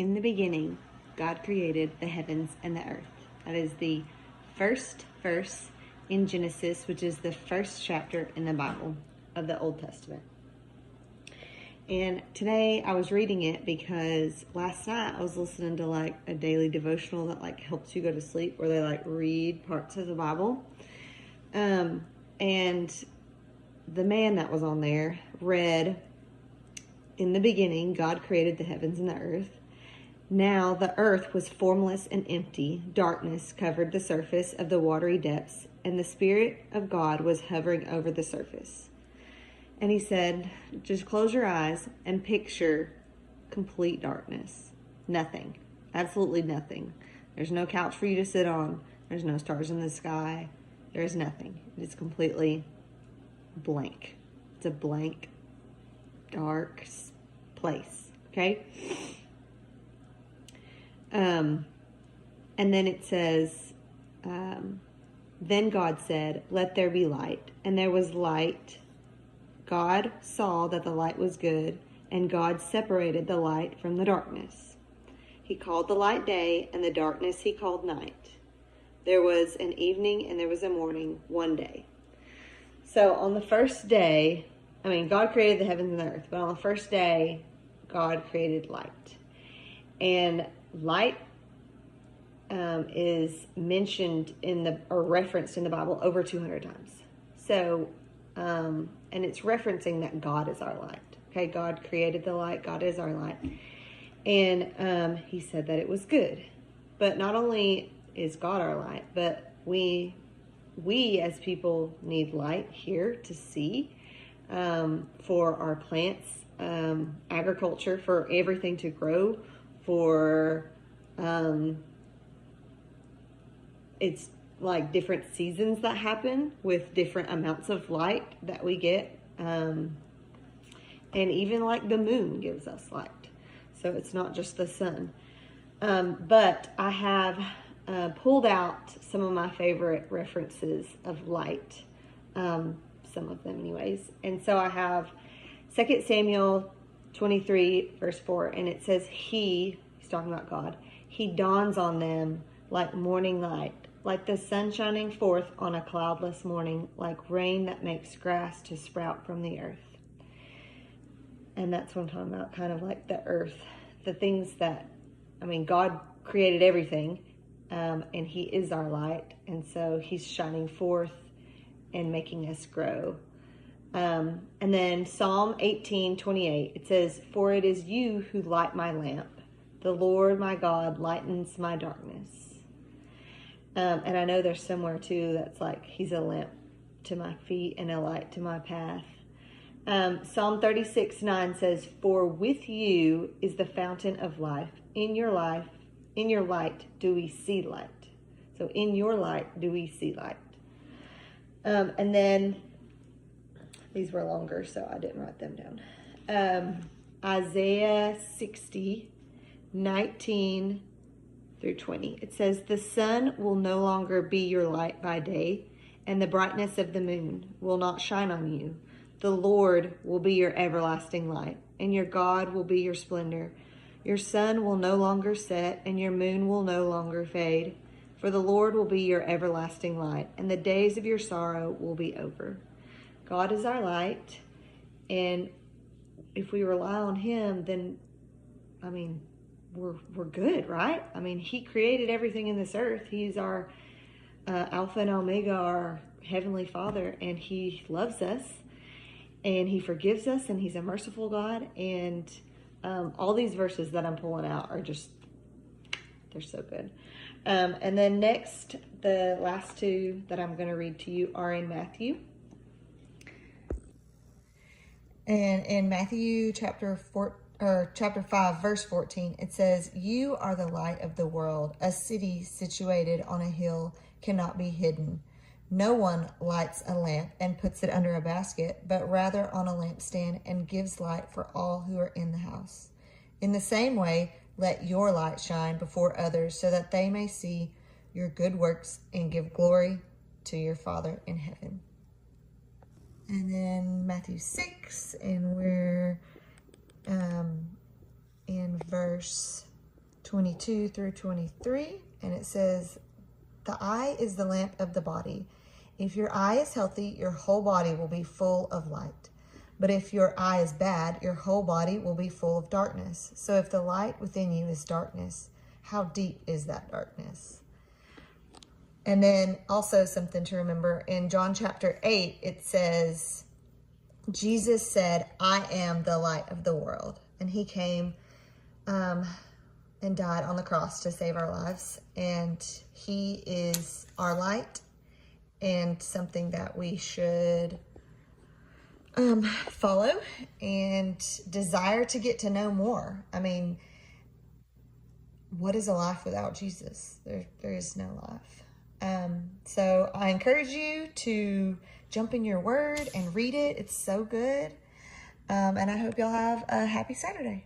In the beginning, God created the heavens and the earth. That is the first verse in Genesis, which is the first chapter in the Bible of the Old Testament. And today I was reading it because last night I was listening to like a daily devotional that like helps you go to sleep, where they like read parts of the Bible. And the man that was on there read, "In the beginning, God created the heavens and the earth. Now the earth was formless and empty. Darkness covered the surface of the watery depths, and the Spirit of God was hovering over the surface." And he said, just close your eyes and picture complete darkness. Nothing. Absolutely nothing. There's no couch for you to sit on. There's no stars in the sky. There's nothing. It's completely blank. It's a blank, dark place. Okay? And then it says, then God said, "Let there be light." And there was light. God saw that the light was good, and God separated the light from the darkness. He called the light day, and the darkness he called night. There was an evening and there was a morning, one day. So on the first day, God created the heavens and the earth, but on the first day, God created light. And light is mentioned or referenced in the Bible over 200 times. So, and it's referencing that God is our light. Okay, God created the light. God is our light. And he said that it was good. But not only is God our light, but we as people need light here to see, for our plants, agriculture, for everything to grow, for it's like different seasons that happen with different amounts of light that we get. And even like the moon gives us light. So it's not just the sun. But I have pulled out some of my favorite references of light. Some of them anyways. And so I have 2 Samuel 23 verse 4. And it says, he's talking about God, he dawns on them like morning light, like the sun shining forth on a cloudless morning, like rain that makes grass to sprout from the earth. And that's what I'm talking about, kind of like the earth, the things that, God created everything, and he is our light. And so he's shining forth and making us grow. And then Psalm 18:28, it says, "For it is you who light my lamp. The Lord my God lightens my darkness." And I know there's somewhere too that's like, he's a lamp to my feet and a light to my path. Psalm 36:9 says, "For with you is the fountain of life. In your light do we see light." So in your light do we see light. And then these were longer, so I didn't write them down. Isaiah 60:19 through 20. It says, "The sun will no longer be your light by day, and the brightness of the moon will not shine on you. The Lord will be your everlasting light, and your God will be your splendor. Your sun will no longer set, and your moon will no longer fade. For the Lord will be your everlasting light, and the days of your sorrow will be over." God is our light, and if we rely on him, then, we're good, right? He created everything in this earth. He's our Alpha and Omega, our Heavenly Father, and he loves us, and he forgives us, and he's a merciful God. And all these verses that I'm pulling out are just, they're so good. And then next, the last two that I'm going to read to you are in Matthew. And in Matthew chapter 5, verse 14, it says, "You are the light of the world. A city situated on a hill cannot be hidden. No one lights a lamp and puts it under a basket, but rather on a lampstand, and gives light for all who are in the house. In the same way, let your light shine before others, so that they may see your good works and give glory to your Father in heaven." And then Matthew 6, and we're in verse 22 through 23. And it says, the eye is the lamp of the body. If your eye is healthy, your whole body will be full of light. But if your eye is bad, your whole body will be full of darkness. So if the light within you is darkness, how deep is that darkness? And then also something to remember, in John chapter 8, it says, Jesus said, I am the light of the world. And he came and died on the cross to save our lives. And he is our light, and something that we should follow and desire to get to know more. I mean, what is a life without Jesus? There is no life. So I encourage you to jump in your word and read it. It's so good. And I hope y'all have a happy Saturday.